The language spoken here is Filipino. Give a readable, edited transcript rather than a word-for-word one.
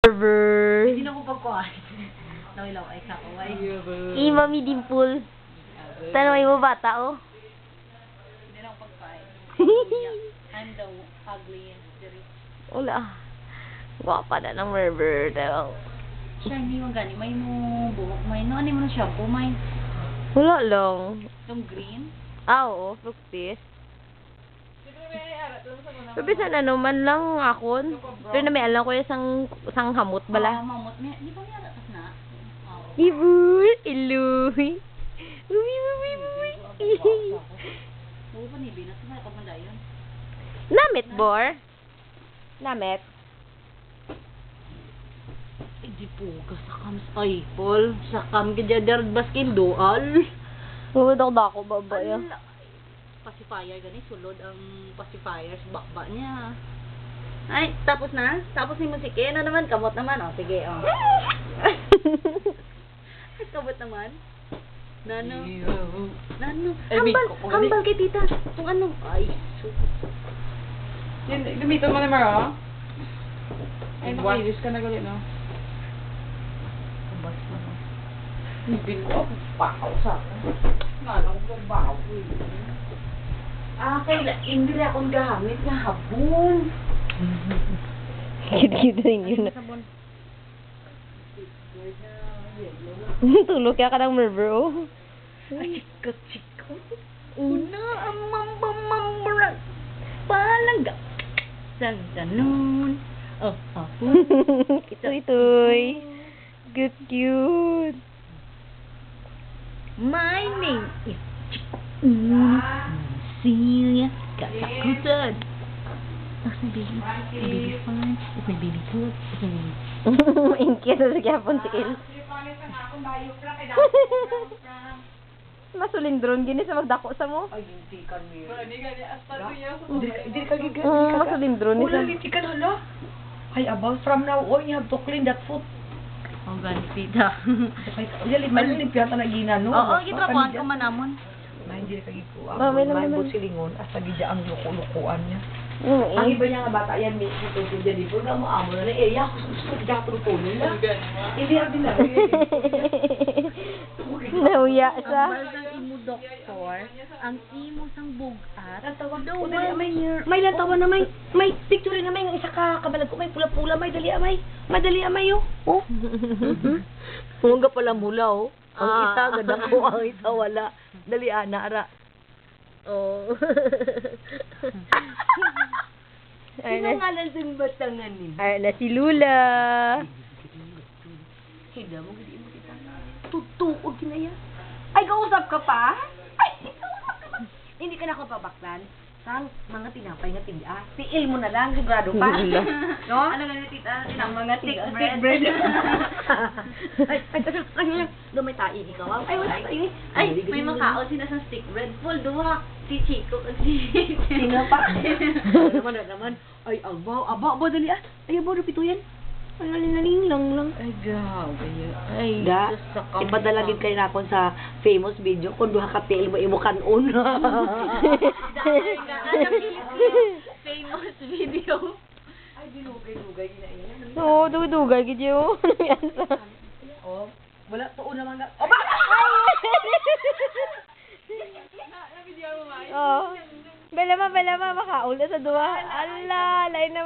Server. Hindi na ko pagkuhan. Nawilaw ay sa kaway. Mami Dimple. Tanaway mo bata, oh. Hindi na ko pagkuhan. I'm the ugly and the rich. Wala. Gwapa na ng Merver daw. Siya hindi mo gani. May mo buhok. May no. Ano mo na shampoo? May Wala lang. itong green. Oo, fructis. Pero sa naman lang akon. Pero na may alam ko yung sang hamot bala. Mamot. Di ba may aratas na? Ibul, iluy. Uy. Oo pa ni Binat. Saan ako mandayon? Namit, Bor? Namit? Ay, di po ka sa kam staple. Sa kam kajadar baskin doal. Dako babaya. Pacifier gani sulod ang pacifier sa bakba niya. Ay, tapos na? Tapos ni musike na naman, kamot naman. Oh, sige, oh. Ay, kamot naman. Nano. Hambal kay tita. Kung ano. Ay, Gamitin mo na Mara. Ay, nakailis ka na galit, no? Kabas na. Hindi ko ako pakaw sa akin. Nanong ko baw. Kaya hindi na akong gamit na habon. Kid rin yun. Sabon. Tulog ka ng Merver, oh. Ay, chiko. Una ang mamamambaran. Palangga. Sang ganun. Oh, hapon. Itoy. Cute. My name is Celia. Katakutan. Is my baby? Baby fine? Is my baby good? Is my baby... Ingkit sa gyapon si Il. Masulindron gini sa magdako sa mo. Ay, hindi ka niya. Hindi ka Masulindron ni sa. Wala, hindi ka hala. Ay, about from now on, you have to clean that food. Oh, ganit tita. Ay, malilim piyata na gina, no? Oo, gitrapuan ko manamon. Na hindi ka gikuha. Mamay naman. May busilingon, asa gidya ang luko-lukuan niya. Mm, Ang iba niya nga bata yan, may tutulog dyan dito, na mo amo na eh, ya, gusto ko dyan tulog nila. Hindi ang dinaro yun. Nauya sa. Ang balsang imo doktor, ang imo sang bugat. Natawag daw, may lantawan na may picture na may isa ka kabalag ko, may pula-pula, may dali amay. Madali amay, oh. Oh. Huwag pala mula, oh. Ang isa, ganda ko, ang isa wala. Dali, ara. Oh. Sino nga lang yung batangan ni? Ay na si Lula. Hida mo, hindi mo kita. Tutuog na yan. Ay, kausap ka pa? Ay, kausap ka pa? Hindi ka na ako pabaklan. Sang mga tinapay nga tiga. Tiil mo na lang, sigurado ka. No? Ano ganit tita? Ang mga stick bread. Ay, may tayo ikaw. Ay, wala tayo. Ay, may makaon sila sa stick bread. Full duha. Si Chico at si... Sino pa? naman. Ay, aba, dali ah. Ay, aba, rupito yan. Ay, naling lang. Ay, grabe yun. Ay, Da, Diyos sa kamay. ipadalagin kayo na akong sa famous video kung duha ka tiil mo imo kanon. Famous video. Ay, dinugay na yan. Oo, dugay gid yo. Oh, wala to naman nga. Oh, bakit? Oh. Bala ma makaula sa duwa. Ala, lain naman.